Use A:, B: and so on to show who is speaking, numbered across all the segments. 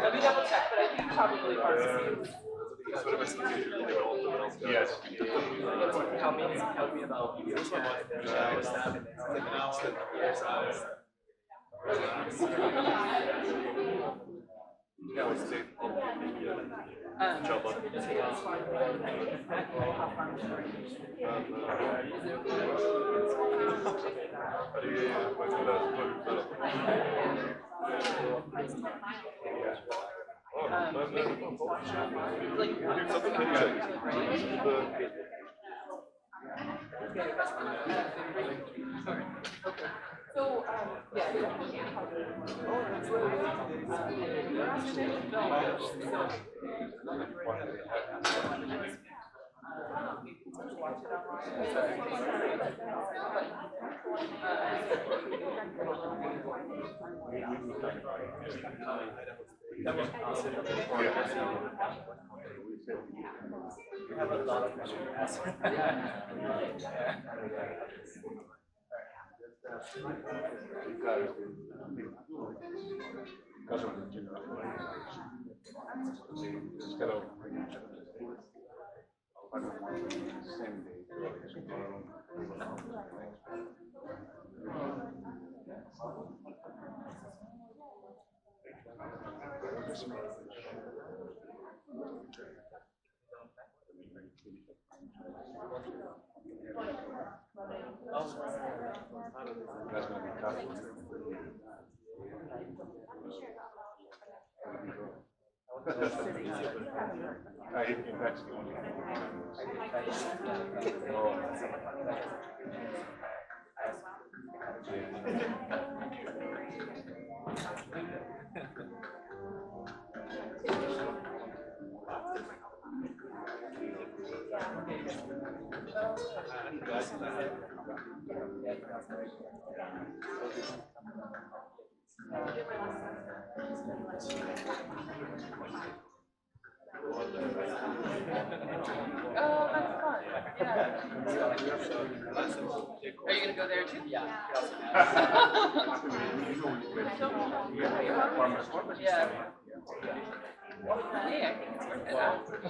A: Let me double check, but I think probably pharmacy.
B: Yes.
A: Tell me about stuff
B: That's going to be tough. If that's the only
A: Are you gonna go there too? Yeah. Yeah. Hey, I think it's worth it.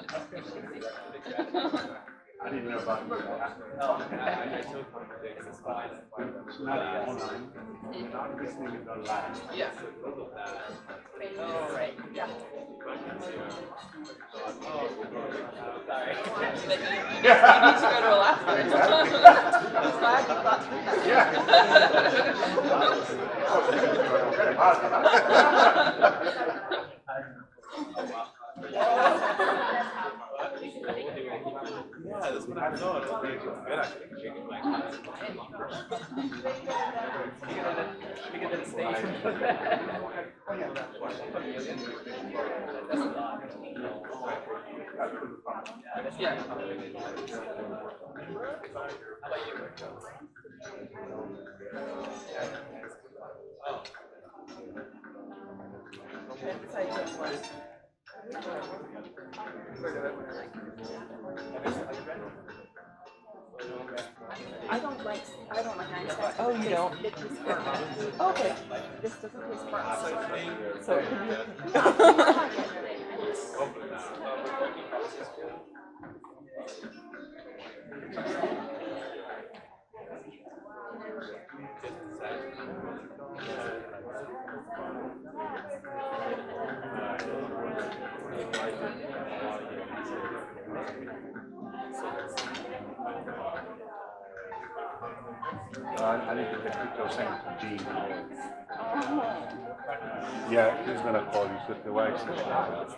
B: I didn't know about that. It's not online. Not listening to live.
A: Yeah. Oh, right. Yeah. Sorry. You need to go to Alaska. I'm glad you thought through that.
B: Yeah, that's what I thought. It's good, actually.
A: Yeah.
C: I don't like Einstein.
A: Oh, you don't?
C: It tastes burnt.
A: Okay.
C: This doesn't taste burnt.
A: So it could be.
B: I need to get Victor sent to Gene. Yeah, he's gonna call you because the wife said.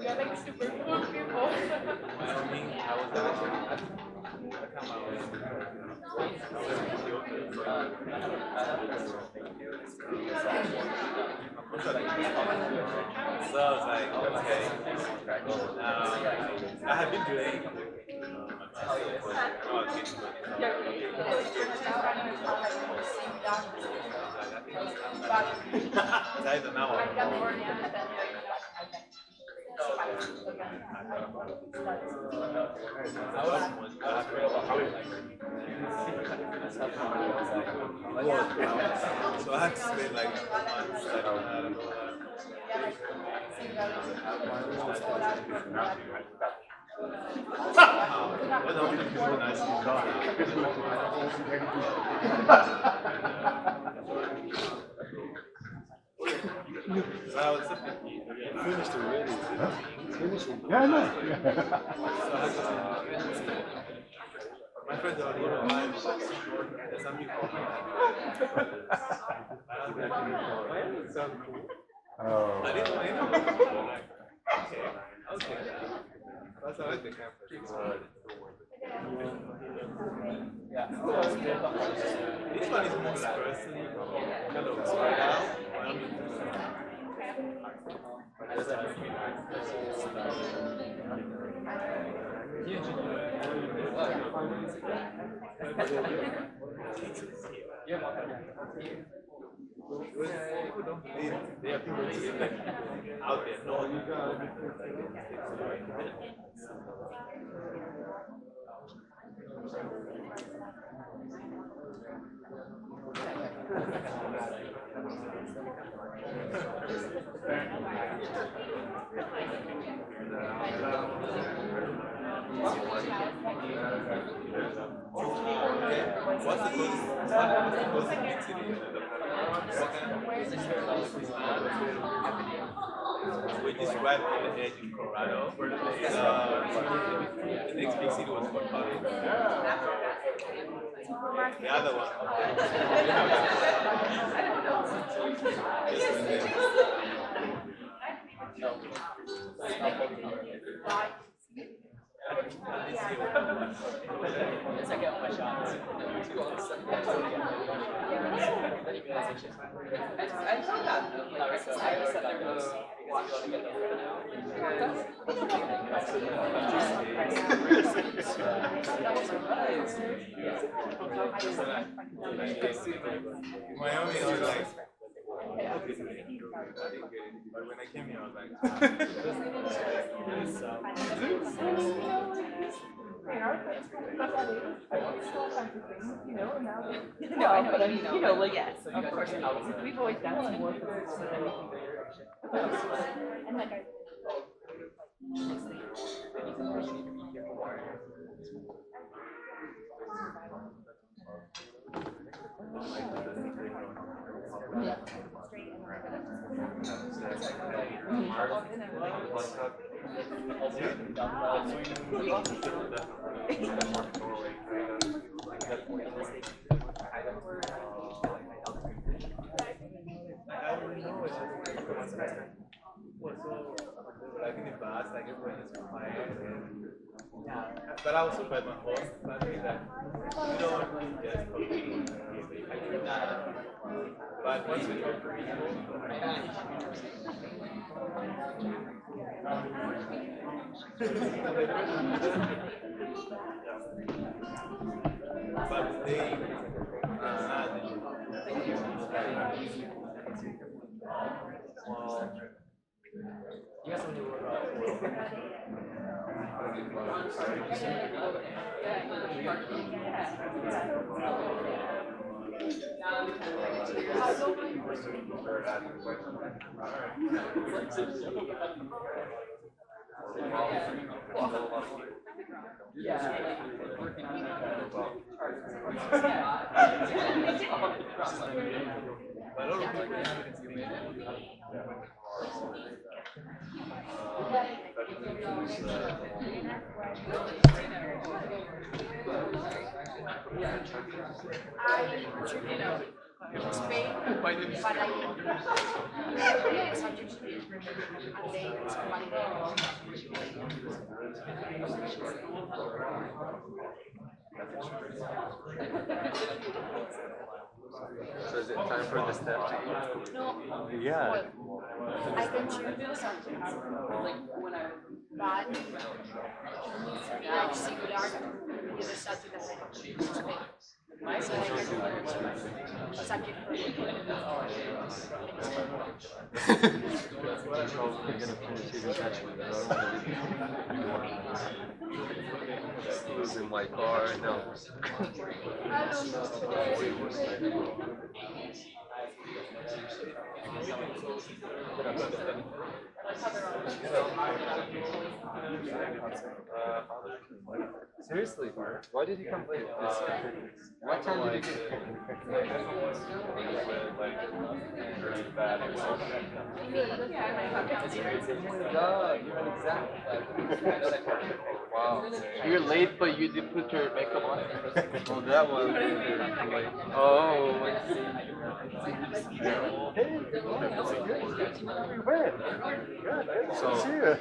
A: Yeah, like super cool people.
D: Wyoming, I was actually, that time I was in so I was like, okay, I have been doing that is an hour. So I had to spend like months studying how to do So I was finished already.
B: Yeah, I know.
D: My friends are already alive. There's some people. So cool.
B: Oh.
D: I didn't know anything. Okay. Okay. That's how I like the campus. Yeah. This one is more dispersing, kind of spread out. People don't believe there are people who live like out there. No, you got what's the closest big city? We described the edge in Colorado. The next big city was Fort Collins. The other one.
A: Once I get all my shots, I thought that
D: Miami, I was like, but when I came here, I was like,
A: no, I know, but you know, like, yes, of course, we've always done some work with anything direction. And like,
D: like in the past, like everyone is quiet and but I also by my horse, but I think that you don't just but once we talk to people, but they you guys want to work out. But a lot of people you may
C: Spain, but I subject to be and they somebody
E: So is it time for the step to
C: no.
E: Yeah.
C: Well, I can choose subjects, but like singular is a subject that I choose to make. So I can a subject for
E: Losing my car, no. Seriously, why did you come late? What time did you get here? God, you're an exact. Wow. You're late, but you did put your makeup on. Oh, that one. Oh, I see. So,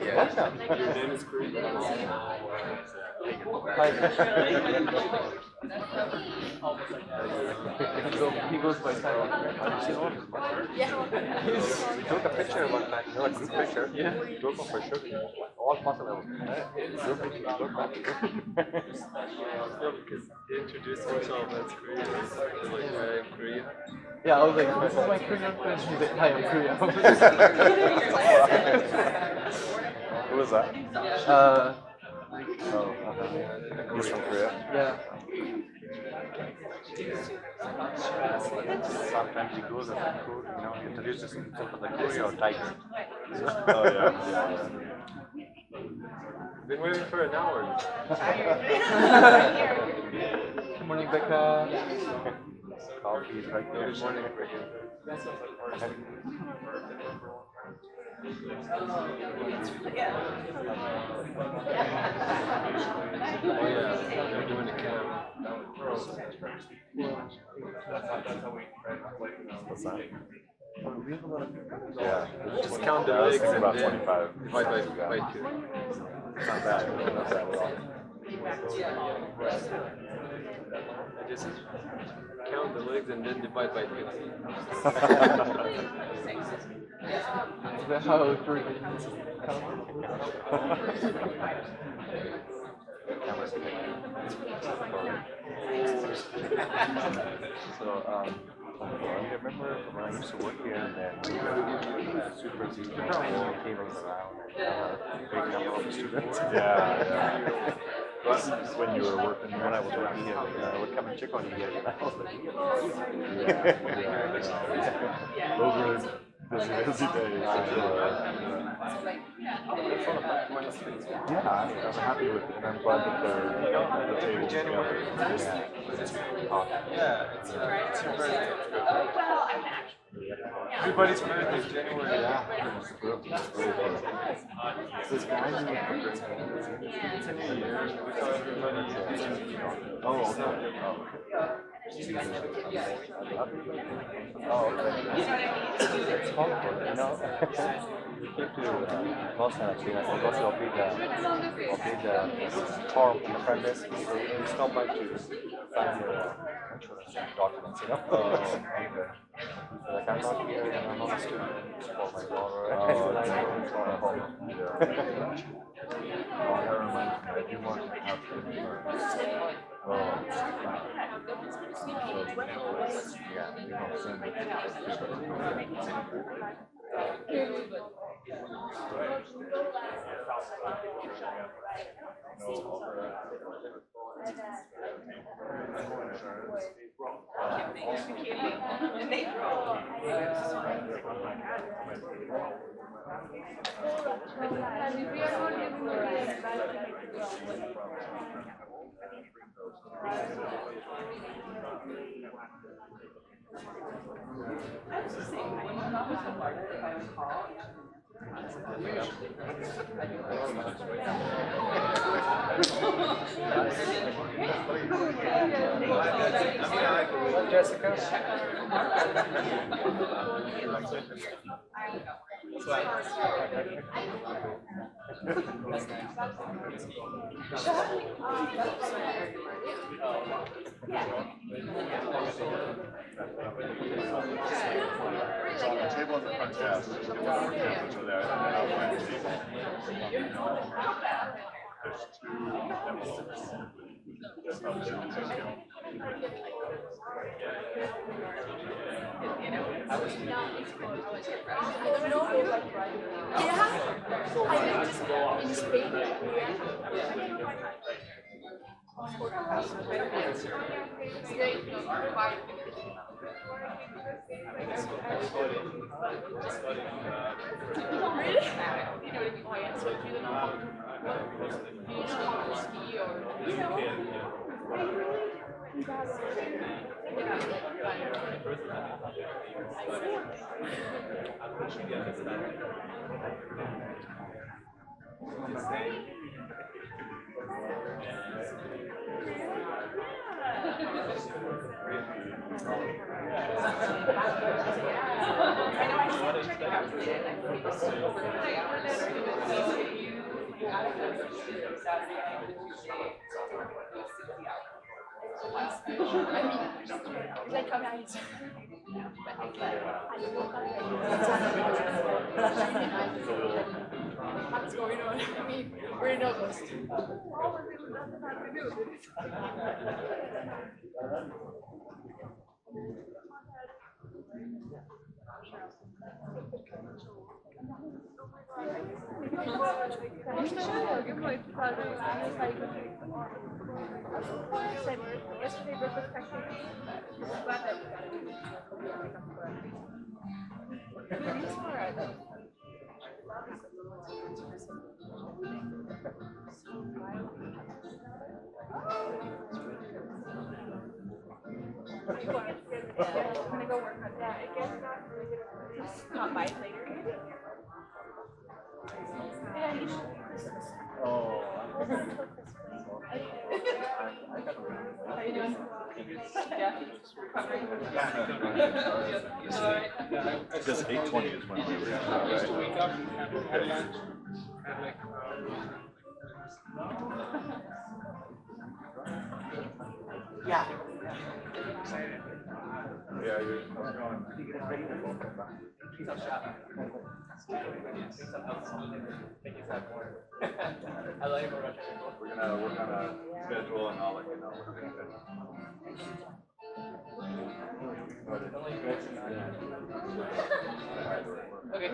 E: yeah. Your name is Chris. He goes by Simon. We took a picture one time, you know, a group picture. Yeah. Took one for sure. All possible. Group picture. Because he introduced himself as Korean. He's like, hi, I'm Korean. Yeah, I was like, this is my Korean friend. He's like, hi, I'm Korean.
B: Who was that? He's from Korea.
E: Yeah.
B: Sometimes he goes as a cool, you know, he introduces himself as a Korea or Thai.
E: Oh, yeah. Been waiting for an hour. Good morning, Becca.
B: Coffee is right there.
E: Good morning. Oh yeah, they're doing a camp.
B: What's that?
E: Yeah. Just count the
B: I was
E: legs
B: thinking
E: and
B: about
E: then
B: 25.
E: divide by 2.
B: It's not bad. It's not bad at all.
E: Just count the legs and then divide by 50. Is that how it works?
B: So, I remember when I used to work here, and then supervision came around and big number of students. Yeah. But when you were working, when I was working here, I would come and check on you guys, and I was like, those were busy days. Yeah, I'm happy with it, and I'm glad that they're at the table together.
E: Yeah, it's your birthday. Everybody's birthday is January.
B: Yeah, this guy who
E: It's a new year. We tell everybody.
B: oh, okay. Oh, okay. It's hard, you know. We came to Boston actually, and I said, Boston, I'll be the car on the front desk. So we stopped by to sign your insurance documents, you know. Oh, okay. So like, I'm not here, and I'm not a student for my daughter. And I don't want to home. Yeah. Oh, that reminds me, I do want to have insurance. Oh. Yeah, you know, send it.
A: I was just saying, when I'm not with the market, if I recall,
B: Jessica?
F: So on the table in the front desk, just get one more temperature there, and then I'll find the table. There's two temples. Just up to
C: I just in Spain. Really? You know, if I answer you the number, ski or like come out. What's going on? I mean, we're in August. I'm gonna go work on that. I guess not by later. Yeah, you should.
B: Oh.
A: How you doing? Yeah.
F: Because 8:20 is when we were right?
A: Yeah.
F: Yeah, you're
D: I like it very much.
F: we're gonna work on a schedule and I'll let you know when we finish.
A: Okay.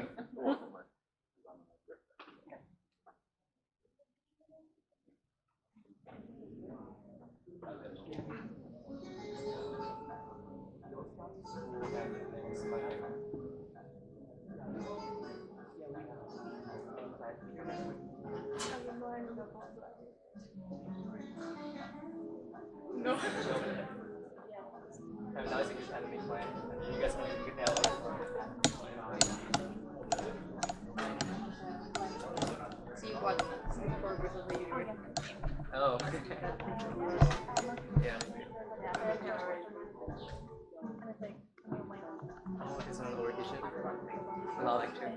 D: No. Now is a good time to make plans. You guys want to get nailed it.
C: See what progress of the year.
D: Oh. Yeah. Oh, it's another location. Allow like two.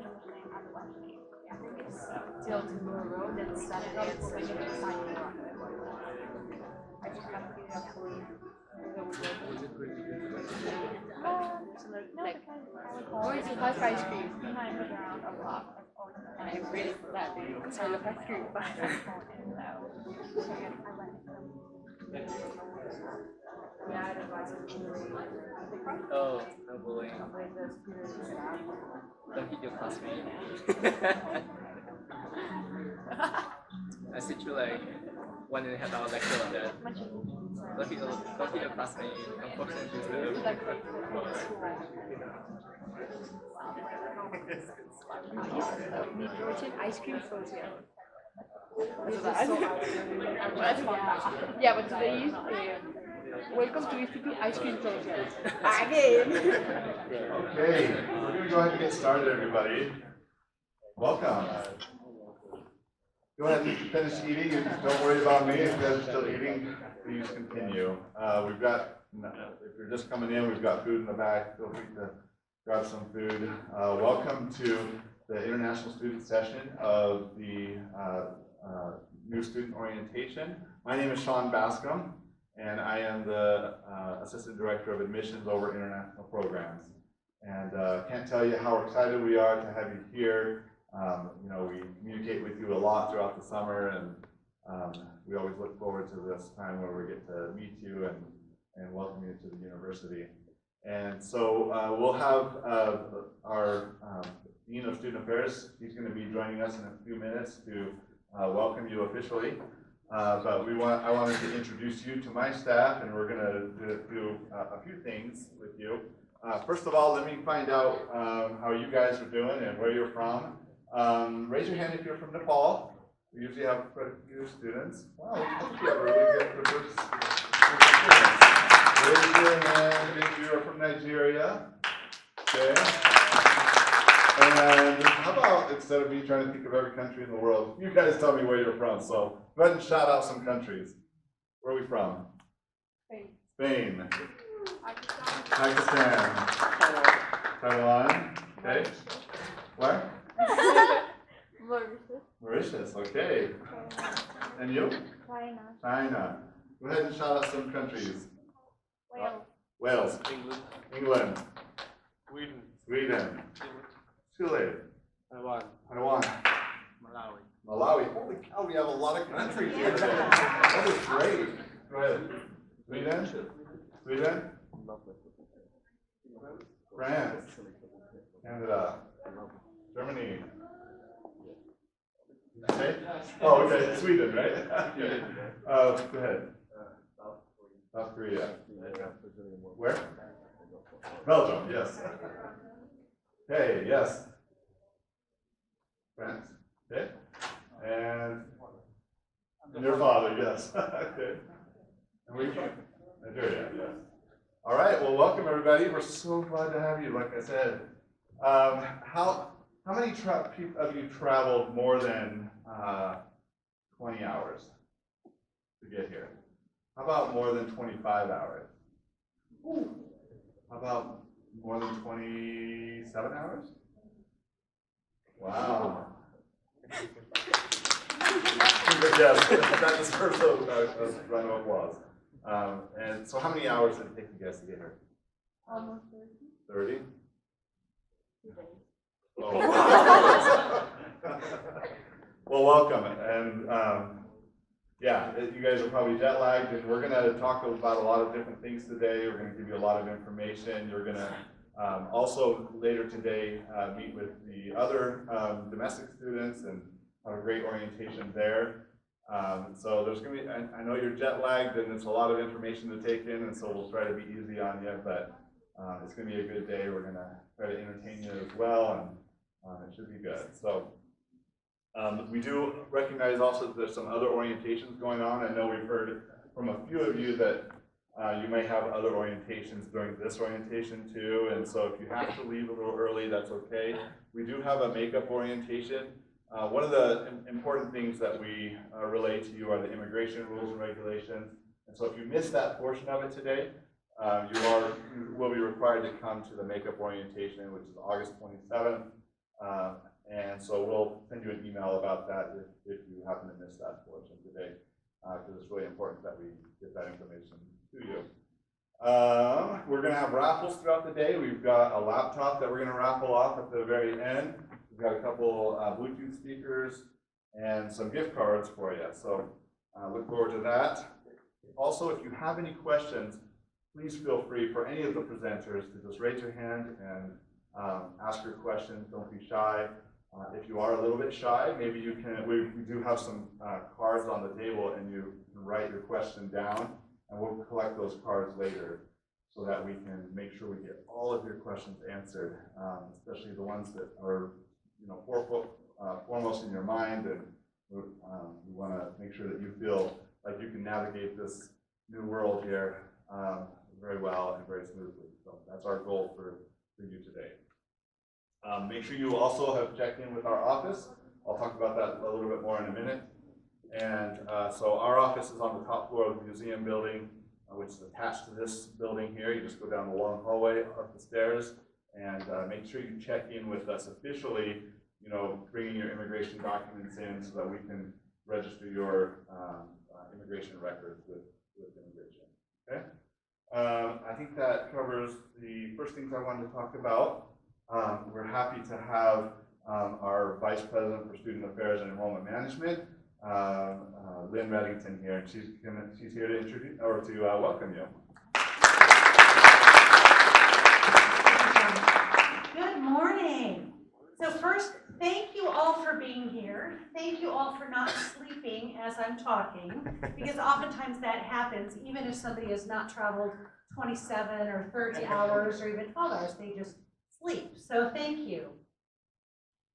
C: Till tomorrow, then Saturday and Sunday exciting. I just have to get up for you. Like, going to have ice cream. I'm ready for that. So look at you.
D: Oh, no bullying. Don't hit your classmate. I sit you like 1.5 hour lecture on that. Don't hit your classmate. Unfortunately,
C: Georgian ice cream frozen. This is so awesome. Yeah, but today is welcome to ECP Ice Cream Social. Again!
F: Okay, we're going to go ahead and get started, everybody. Welcome. Go ahead and finish eating. Don't worry about me. If you guys are still eating, please continue. We've got, if you're just coming in, we've got food in the back. Feel free to grab some food. Welcome to the International Student Session of the New Student Orientation. My name is Sean Bascom, and I am the Assistant Director of Admissions over International Programs. And can't tell you how excited we are to have you here. You know, we communicate with you a lot throughout the summer, and we always look forward to this time where we get to meet you and welcome you to the university. And so we'll have our Dean of Student Affairs. He's going to be joining us in a few minutes to welcome you officially. But I wanted to introduce you to my staff, and we're going to do a few things with you. First of all, let me find out how you guys are doing and where you're from. Raise your hand if you're from Nepal. We usually have quite a few students. Wow, we have a really good diverse students. Raise your hand if you are from Nigeria. Okay. And how about, instead of me trying to think of every country in the world, you guys tell me where you're from. So go ahead and shout out some countries. Where are we from? Spain. Pakistan. Taiwan. Okay. Where? Mauritius. Okay. And you? China. Go ahead and shout out some countries. Wales. England. Sweden. Chile. Taiwan. Malawi. Holy cow, we have a lot of countries here today. That is great. Go ahead. Sweden. France. Canada. Germany. Okay. Oh, okay. Sweden, right? Go ahead. South Korea. Where? Belgium, yes. Okay, yes. France. Okay. And your father, yes. Okay. And where are you from? Nigeria, yes. All right, well, welcome everybody. We're so glad to have you, like I said. How many of you traveled more than 20 hours to get here? How about more than 25 hours? How about more than 27 hours? Wow. Yes, that deserves a round of applause. And so how many hours did it take you guys to get here?
C: Almost
F: 30? Oh. Well, welcome. And yeah, you guys are probably jet lagged, and we're going to talk about a lot of different things today. We're going to give you a lot of information. You're going to also later today meet with the other domestic students and have a great orientation there. So there's going to be, I know you're jet lagged and it's a lot of information to take in, and so we'll try to be easy on you, but it's going to be a good day. We're going to try to entertain you as well, and it should be good. So we do recognize also that there's some other orientations going on. I know we've heard from a few of you that you may have other orientations during this orientation too, and so if you have to leave a little early, that's okay. We do have a makeup orientation. One of the important things that we relay to you are the immigration rules and regulations, and so if you missed that portion of it today, you will be required to come to the makeup orientation, which is August 27th. And so we'll send you an email about that if you happen to miss that portion today, because it's really important that we get that information to you. We're going to have raffles throughout the day. We've got a laptop that we're going to raffle off at the very end. We've got a couple Bluetooth speakers and some gift cards for you. So look forward to that. Also, if you have any questions, please feel free for any of the presenters to just raise your hand and ask your questions. Don't be shy. If you are a little bit shy, maybe you can, we do have some cards on the table, and you can write your question down, and we'll collect those cards later so that we can make sure we get all of your questions answered, especially the ones that are, you know, foremost in your mind, and we make sure that you feel like you can navigate this new world here very well and very smoothly. So that's our goal for you today. Make sure you also have checked in with our office. I'll talk about that a little bit more in a minute. And so our office is on the top floor of the museum building, which is attached to this building here. You just go down the long hallway, up the stairs, and make sure you check in with us officially, you know, bringing your immigration documents in so that we can register your immigration records with immigration, okay? I think that covers the first things I wanted to talk about. We're happy to have our Vice President for Student Affairs and Enrollment Management, Lynn Reddington here, and she's here to introduce or to welcome you.
G: Good morning. So first, thank you all for being here. Thank you all for not sleeping as I'm talking, because oftentimes that happens, even if somebody has not traveled 27 or 30 hours or even 12 hours, they just sleep. So thank you.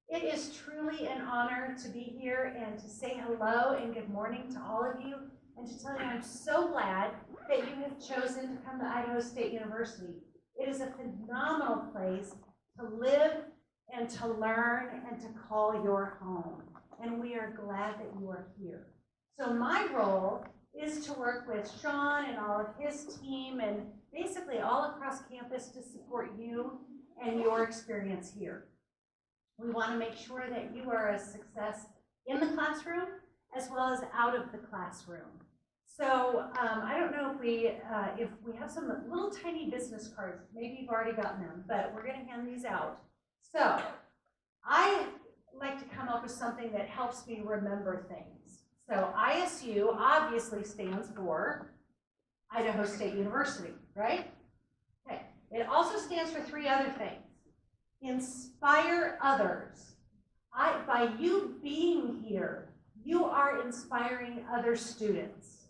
G: It is truly an honor to be here and to say hello and good morning to all of you, and to tell you I'm so glad that you have chosen to come to Idaho State University. It is a phenomenal place to live and to learn and to call your home, and we are glad that you are here. So my role is to work with Sean and all of his team and basically all across campus to support you and your experience here. We want to make sure that you are a success in the classroom as well as out of the classroom. So I don't know if we have some little tiny business cards. Maybe you've already gotten them, but we're going to hand these out. So I like to come up with something that helps me remember things. So ISU obviously stands for Idaho State University, right? Okay. It also stands for three other things. Inspire others. By you being here, you are inspiring other students,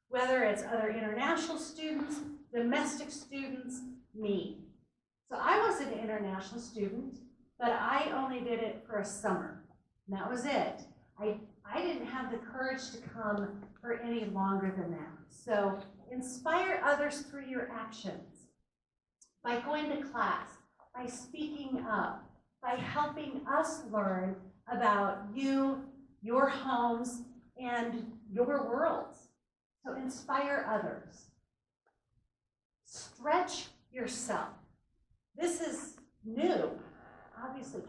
G: whether it's other international students, domestic students, me. So I was an international student, but I only did it for a summer, and that was it. I didn't have the courage to come for any longer than that. So inspire others through your actions, by going to class, by speaking up, by helping us learn about you, your homes, and your worlds. So inspire others. Stretch yourself. This is new. Obviously,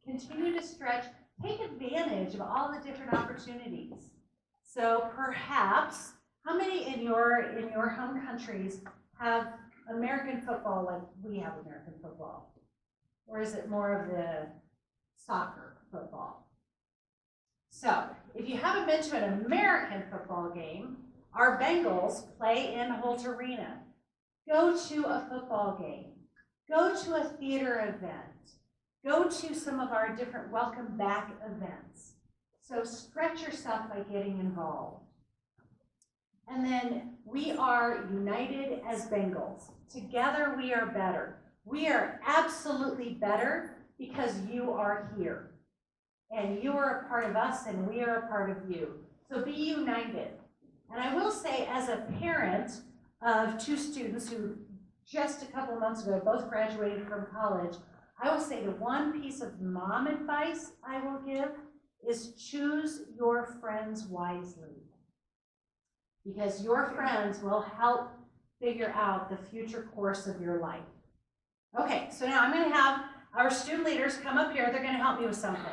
G: continue to stretch. Take advantage of all the different opportunities. So perhaps, how many in your home countries have American football like we have American football? Or is it more of the soccer football? So, if you haven't been to an American football game, our Bengals play in Holt Arena. Go to a football game. Go to a theater event. Go to some of our different welcome back events. So stretch yourself by getting involved. And then we are united as Bengals. Together we are better. We are absolutely better because you are here. And you are a part of us and we are a part of you. So be united. And I will say, as a parent of two students who just a couple of months ago both graduated from college, I will say the one piece of mom advice I will give is choose your friends wisely. Because your friends will help figure out the future course of your life. Okay, so now I'm going to have our student leaders come up here. They're going to help me with something.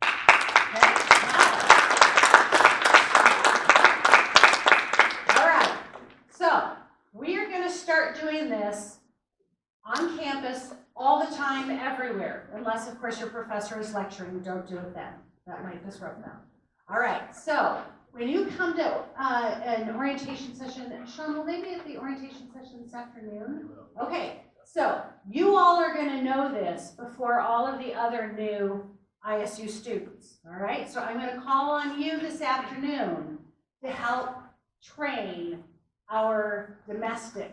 G: Okay? All right, so we are going to start doing this on campus all the time, everywhere, unless, of course, your professor is lecturing. Don't do it then. That might disrupt them. All right, so when you come to an orientation session, Sean, will they be at the orientation session this afternoon? Okay, so you all are going to know this before all of the other new ISU students. All right, so I'm going to call on you this afternoon to help train our domestic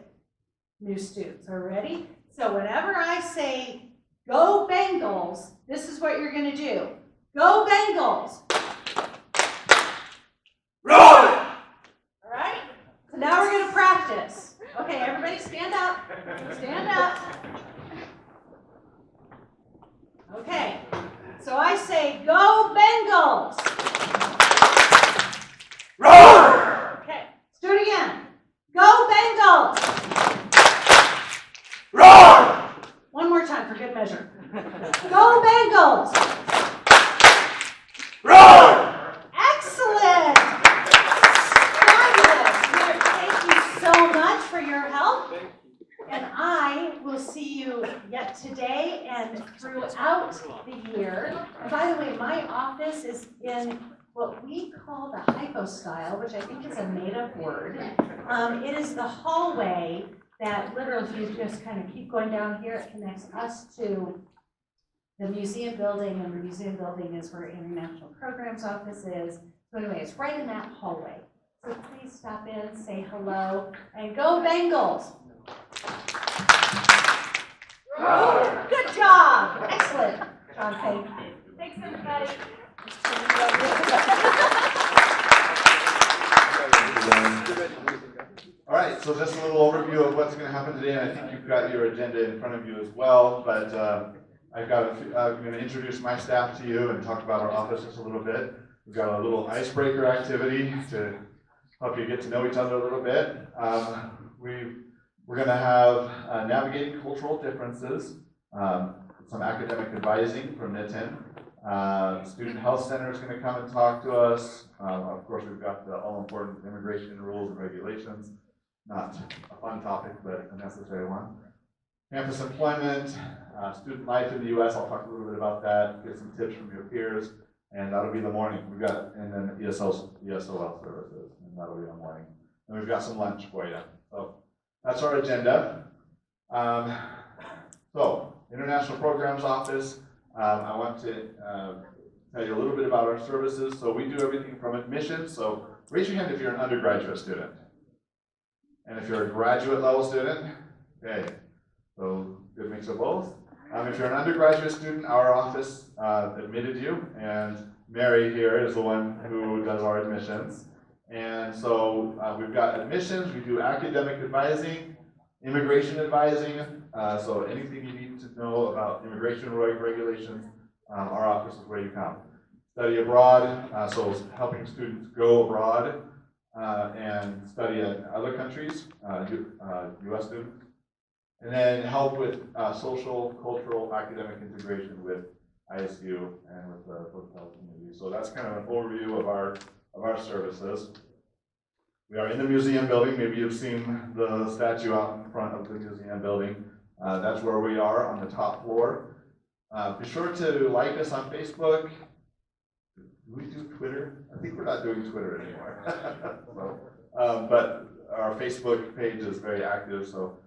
G: new students. Are you ready? So whenever I say, go Bengals, this is what you're going to do. Go Bengals!
F: Roar!
G: Stand up. Okay, so I say, go Bengals! Roar! Okay, let's do it again. Go Bengals! Roar! One more time for good measure. Go Bengals! Roar! Excellent! Fabulous! Thank you so much for your help. And I will see you yet today and throughout the year. And by the way, my office is in what we call the hypostyle, which I think is a made-up word. It is the hallway that literally, if you just kind of keep going down here, it connects us to the museum building, and the museum building is where International Programs Office is. So anyway, it's right in that hallway. So please stop in, say hello, and go Bengals! Good job! Excellent. John, thank you. Thanks, everybody.
F: All right, so just a little overview of what's going to happen today, and I think you've got your agenda in front of you as well, but I'm going to introduce my staff to you and talk about our office just a little bit. We've got a little icebreaker activity to help you get to know each other a little bit. We're going to have navigating cultural differences, some academic advising from Nitin. Student Health Center is going to come and talk to us. Of course, we've got the all-important immigration rules and regulations. Not a fun topic, but a necessary one. Campus employment, student life in the U.S. I'll talk a little bit about that, get some tips from your peers, and that'll be the morning. We've got, and then ESOL services, and that'll be the morning. And we've got some lunch for you. So that's our agenda. So, International Programs Office, I want to tell you a little bit about our services. So we do everything from admissions. So raise your hand if you're an undergraduate student. And if you're a graduate level student, okay, so good mix of both. If you're an undergraduate student, our office admitted you, and Mary here is the one who does our admissions. And so we've got admissions, we do academic advising, immigration advising, so anything you need to know about immigration regulations, our office is where you come. Study abroad, so helping students go abroad and study in other countries, U.S. students. And then help with social, cultural, academic integration with ISU and with the hotel community. So that's kind of an overview of our services. We are in the museum building. Maybe you've seen the statue out in front of the museum building. That's where we are on the top floor. Be sure to like us on Facebook. Do we do Twitter? I think we're not doing Twitter anymore. So, but our Facebook page is very active, so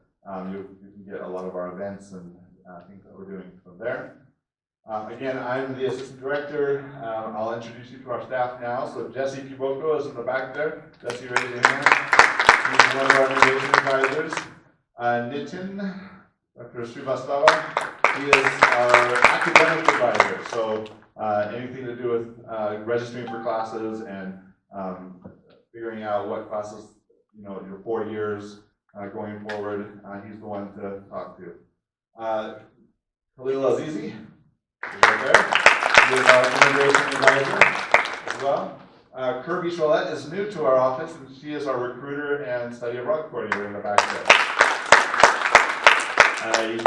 F: you can get a lot of our events and things that we're doing from there. Again, I'm the assistant director. I'll introduce you to our staff now. So Jesse Kiboko is in the back there. Jesse, raise your hand. He's one of our immigration advisors. Nitin, Dr. Srivastava, he is our academic advisor. So anything to do with registering for classes and figuring out what classes, your 4 years going forward, he's the one to talk to. Khalil Azizi is right there. He is our immigration advisor as well. Kirby Cholette is new to our office, and she is our recruiter and study abroad coordinator in the back there. You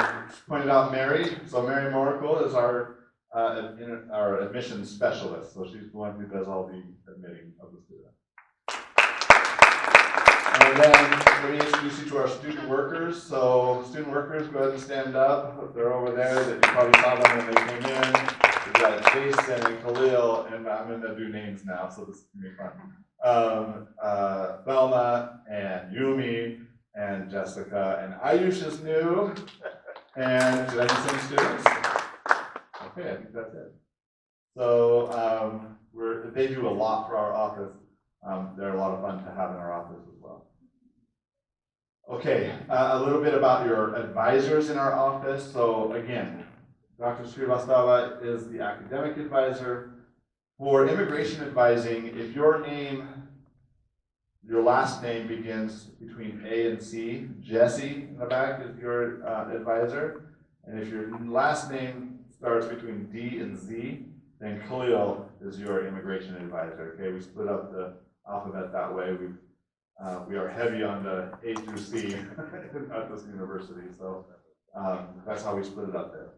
F: pointed out Mary. So Mary Moracle is our admissions specialist. So she's the one who does all the admitting of the student. And then let me introduce you to our student workers. So student workers, go ahead and stand up. They're over there. That you probably saw them when they came in. We've got Jason and Khalil, and I'm going to do names now, so this is going to be fun. Thelma and Yumi and Jessica and Ayush is new. And did I miss any students? Okay, I think that's it. So they do a lot for our office. They're a lot of fun to have in our office as well. Okay, a little bit about your advisors in our office. So again, Dr. Srivastava is the academic advisor. For immigration advising, if your name your last name begins between A and C. Jesse in the back is your advisor. And if your last name starts between D and Z, then Khalil is your immigration advisor. Okay, we split up the alphabet that way. We are heavy on the A through C at this university, so that's how we split it up there.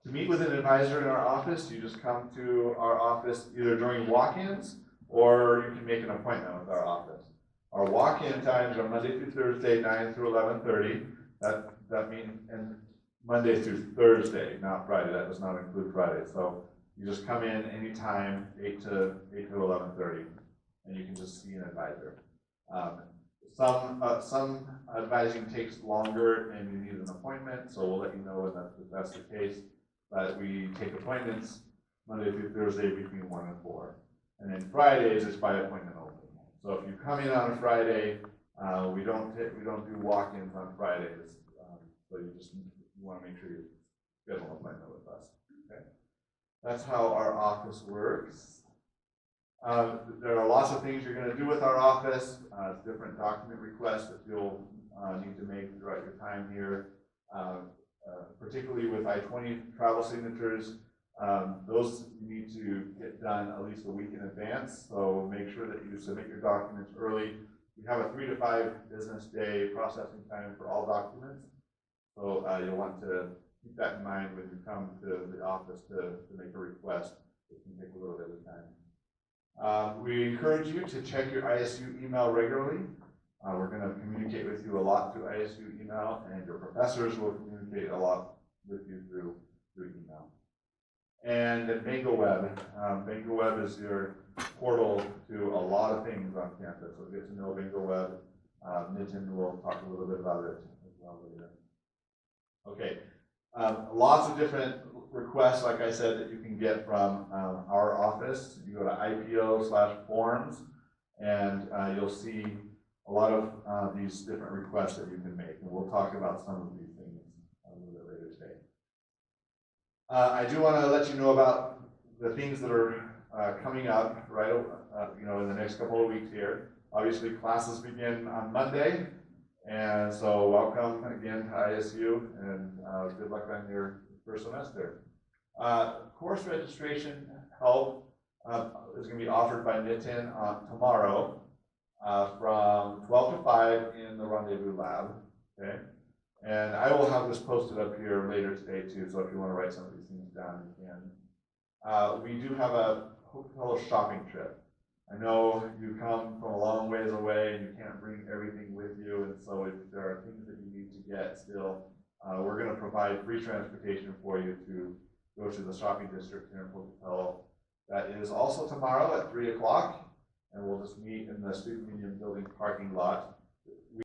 F: To meet with an advisor in our office, you just come to our office either during walk-ins or you can make an appointment with our office. Our walk-in times are Monday through Thursday, 9 through 11:30. That means, and Monday through Thursday, not Friday. That does not include Friday. So you just come in anytime, 8 to 11:30, and you can just see an advisor. Some advising takes longer, and you need an appointment. So we'll let you know if that's the case. But we take appointments Monday through Thursday between 1 and 4. And then Fridays is by appointment only. So if you come in on a Friday, we don't do walk-ins on Fridays. So you want to make sure you schedule an appointment with us. Okay. That's how our office works. There are lots of things you're going to do with our office. Different document requests that you'll need to make throughout your time here. Particularly with I-20 travel signatures, those you need to get done at least a week in advance. So make sure that you submit your documents early. We have a 3 to 5 business day processing time for all documents. So you'll want to keep that in mind when you come to the office to make a request. It can take a little bit of time. We encourage you to check your ISU email regularly. We're going to communicate with you a lot through ISU email, and your professors will communicate a lot with you through email. And then BangoWeb. BangoWeb is your portal to a lot of things on campus. So get to know BangoWeb. Nitin will talk a little bit about it as well later. Okay, lots of different requests, like I said, that you can get from our office. You go to IPO/forms, and you'll see a lot of these different requests that you can make, and we'll talk about some of these things a little bit later today. I do want to let you know about the things that are coming up right, in the next couple of weeks here. Obviously, classes begin on Monday, and so welcome again to ISU, and good luck on your first semester. Course registration help is going to be offered by Nitin tomorrow. From 12 to 5 in the Rendezvous Lab, okay? And I will have this posted up here later today too, so if you want to write some of these things down, you can. We do have a hotel shopping trip. I know you come from a long ways away and you can't bring everything with you, and so if there are things that you need to get still, we're going to provide free transportation for you to go to the shopping district here in Pocatello. That is also tomorrow at 3 o'clock. And we'll just meet in the Student Union Building parking lot.